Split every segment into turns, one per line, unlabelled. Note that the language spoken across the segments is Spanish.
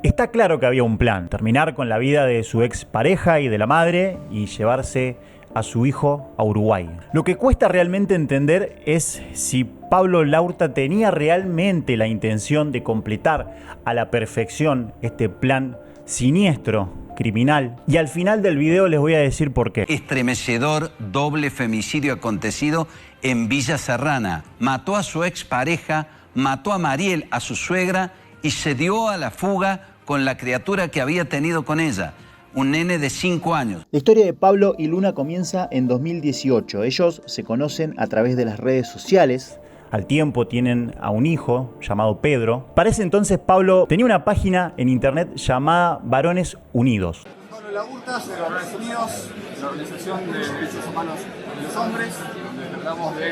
Está claro que había un plan: terminar con la vida de su expareja y de la madre y llevarse a su hijo a Uruguay. Lo que cuesta realmente entender es si Pablo Laurta tenía realmente la intención de completar a la perfección este plan siniestro, criminal. Y al final del video les voy a decir por qué.
Estremecedor doble femicidio acontecido en Villa Serrana. Mató a su expareja, mató a Mariel, a su suegra, y se dio a la fuga con la criatura que había tenido con ella, un nene de 5 años.
La historia de Pablo y Luna comienza en 2018. Ellos se conocen a través de las redes sociales. Al tiempo tienen a un hijo llamado Pedro. Para ese entonces Pablo tenía una página en internet llamada Varones Unidos.
Pablo Laurta, de Varones Unidos, la Organización de Derechos Humanos de los Hombres, donde tratamos de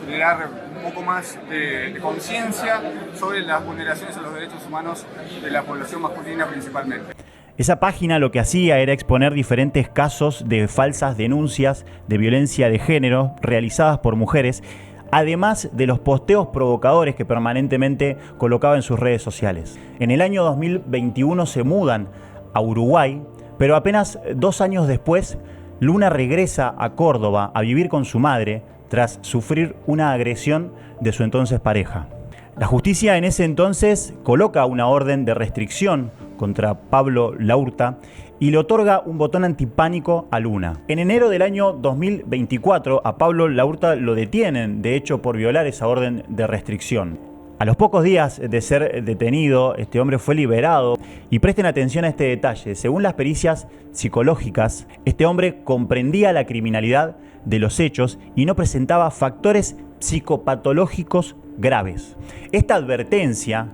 generar un poco más de conciencia sobre las vulneraciones a los derechos humanos de la población masculina principalmente.
Esa página lo que hacía era exponer diferentes casos de falsas denuncias de violencia de género realizadas por mujeres, además de los posteos provocadores que permanentemente colocaba en sus redes sociales. En el año 2021 se mudan a Uruguay, pero apenas 2 años después, Luna regresa a Córdoba a vivir con su madre tras sufrir una agresión de su entonces pareja. La justicia en ese entonces coloca una orden de restricción contra Pablo Laurta y le otorga un botón antipánico a Luna. En enero del año 2024 a Pablo Laurta lo detienen, de hecho, por violar esa orden de restricción. A los pocos días de ser detenido, este hombre fue liberado. Y presten atención a este detalle: según las pericias psicológicas, este hombre comprendía la criminalidad de los hechos y no presentaba factores psicopatológicos graves. Esta advertencia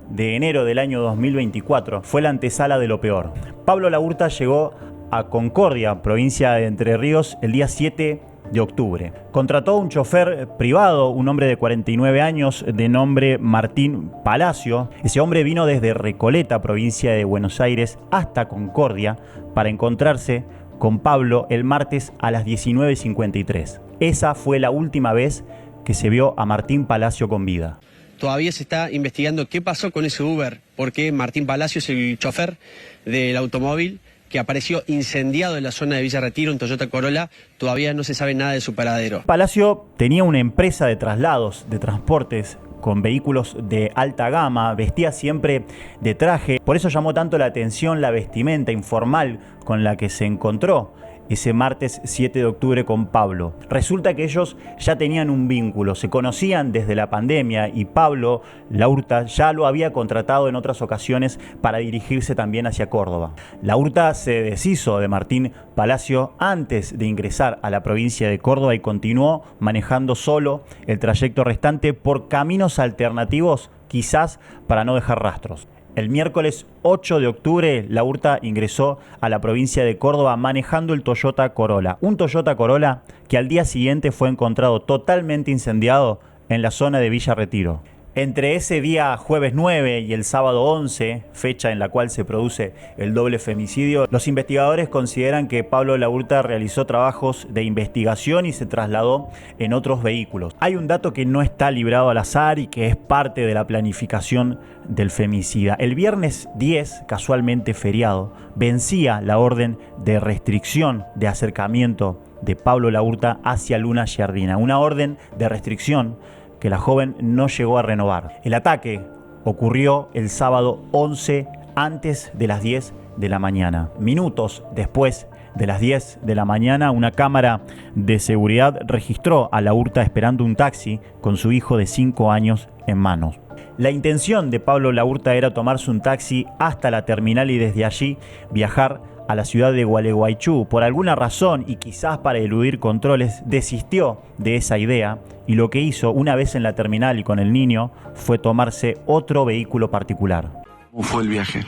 de enero del año 2024 fue la antesala de lo peor. Pablo Laurta llegó a Concordia, provincia de Entre Ríos, el día 7 de octubre. Contrató a un chofer privado, un hombre de 49 años de nombre Martín Palacio. Ese hombre vino desde Recoleta, provincia de Buenos Aires, hasta Concordia para encontrarse con Pablo el martes a las 19:53. Esa fue la última vez que se vio a Martín Palacio con vida.
Todavía se está investigando qué pasó con ese Uber, porque Martín Palacio es el chofer del automóvil que apareció incendiado en la zona de Villa Retiro, en Toyota Corolla. Todavía no se sabe nada de su paradero.
Palacio tenía una empresa de traslados, de transportes, con vehículos de alta gama, vestía siempre de traje. Por eso llamó tanto la atención la vestimenta informal con la que se encontró ese martes 7 de octubre con Pablo. Resulta que ellos ya tenían un vínculo, se conocían desde la pandemia y Pablo Laurta ya lo había contratado en otras ocasiones para dirigirse también hacia Córdoba. Laurta se deshizo de Martín Palacio antes de ingresar a la provincia de Córdoba y continuó manejando solo el trayecto restante por caminos alternativos, quizás para no dejar rastros. El miércoles 8 de octubre, Laurta ingresó a la provincia de Córdoba manejando el Toyota Corolla. Un Toyota Corolla que al día siguiente fue encontrado totalmente incendiado en la zona de Villa Retiro. Entre ese día jueves 9 y el sábado 11, fecha en la cual se produce el doble femicidio, los investigadores consideran que Pablo Laurta realizó trabajos de investigación y se trasladó en otros vehículos. Hay un dato que no está librado al azar y que es parte de la planificación del femicida. El viernes 10, casualmente feriado, vencía la orden de restricción de acercamiento de Pablo Laurta hacia Luna Giardina. Una orden de restricción que la joven no llegó a renovar. El ataque ocurrió el sábado 11 antes de las 10 de la mañana. Minutos después de las 10 de la mañana, una cámara de seguridad registró a Laurta esperando un taxi con su hijo de 5 años en manos. La intención de Pablo Laurta era tomarse un taxi hasta la terminal y desde allí viajar a la ciudad de Gualeguaychú. Por alguna razón, y quizás para eludir controles, desistió de esa idea y lo que hizo una vez en la terminal y con el niño fue tomarse otro vehículo particular.
¿Cómo fue el viaje?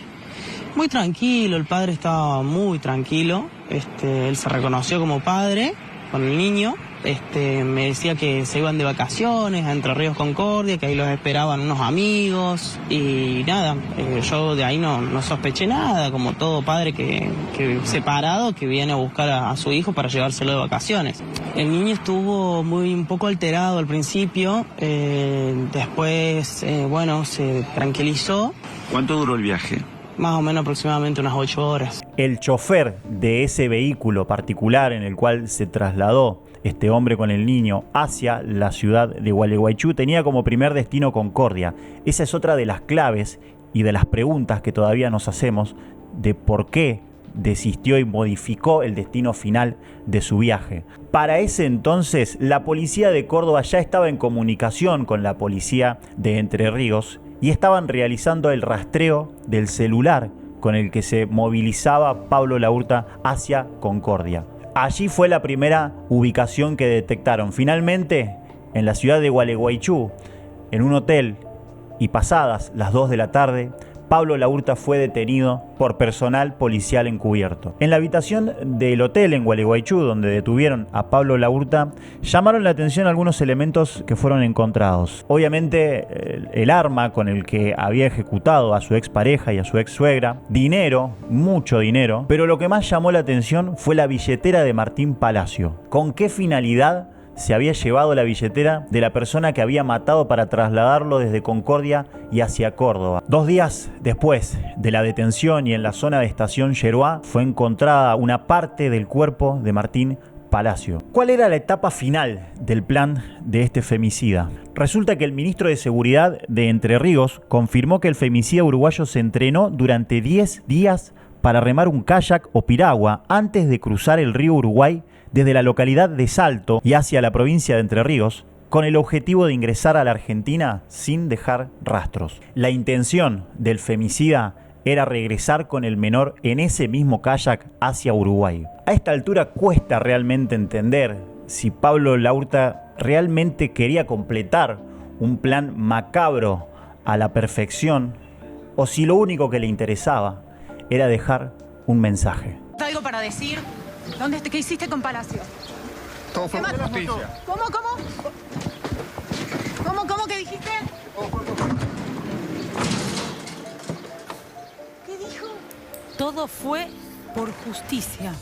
Muy tranquilo, el padre estaba muy tranquilo. Él se reconoció como padre con el niño. Me decía que se iban de vacaciones a Entre Ríos, Concordia, que ahí los esperaban unos amigos y nada, yo de ahí no sospeché nada, como todo padre que separado que viene a buscar a su hijo para llevárselo de vacaciones. El niño estuvo un poco alterado al principio, después se tranquilizó
¿Cuánto duró el viaje?
Más o menos aproximadamente unas 8 horas.
El chofer de ese vehículo particular en el cual se trasladó este hombre con el niño hacia la ciudad de Gualeguaychú tenía como primer destino Concordia. Esa es otra de las claves y de las preguntas que todavía nos hacemos de por qué desistió y modificó el destino final de su viaje. Para ese entonces, la policía de Córdoba ya estaba en comunicación con la policía de Entre Ríos y estaban realizando el rastreo del celular con el que se movilizaba Pablo Laurta hacia Concordia. Allí fue la primera ubicación que detectaron. Finalmente, en la ciudad de Gualeguaychú, en un hotel, y pasadas las 2 de la tarde, Pablo Laurta fue detenido por personal policial encubierto. En la habitación del hotel en Gualeguaychú, donde detuvieron a Pablo Laurta, llamaron la atención algunos elementos que fueron encontrados. Obviamente, el arma con el que había ejecutado a su expareja y a su ex suegra, dinero, mucho dinero, pero lo que más llamó la atención fue la billetera de Martín Palacio. ¿Con qué finalidad se había llevado la billetera de la persona que había matado para trasladarlo desde Concordia y hacia Córdoba? 2 días después de la detención y en la zona de Estación Yeruá fue encontrada una parte del cuerpo de Martín Palacio. ¿Cuál era la etapa final del plan de este femicida? Resulta que el ministro de Seguridad de Entre Ríos confirmó que el femicida uruguayo se entrenó durante 10 días para remar un kayak o piragua antes de cruzar el río Uruguay desde la localidad de Salto y hacia la provincia de Entre Ríos, con el objetivo de ingresar a la Argentina sin dejar rastros. La intención del femicida era regresar con el menor en ese mismo kayak hacia Uruguay. A esta altura cuesta realmente entender si Pablo Laurta realmente quería completar un plan macabro a la perfección o si lo único que le interesaba era dejar un mensaje.
¿Algo para decir? ¿Qué hiciste con Palacio?
Todo fue por justicia.
¿Cómo? ¿Qué dijiste? ¿Qué dijo? Todo fue por justicia.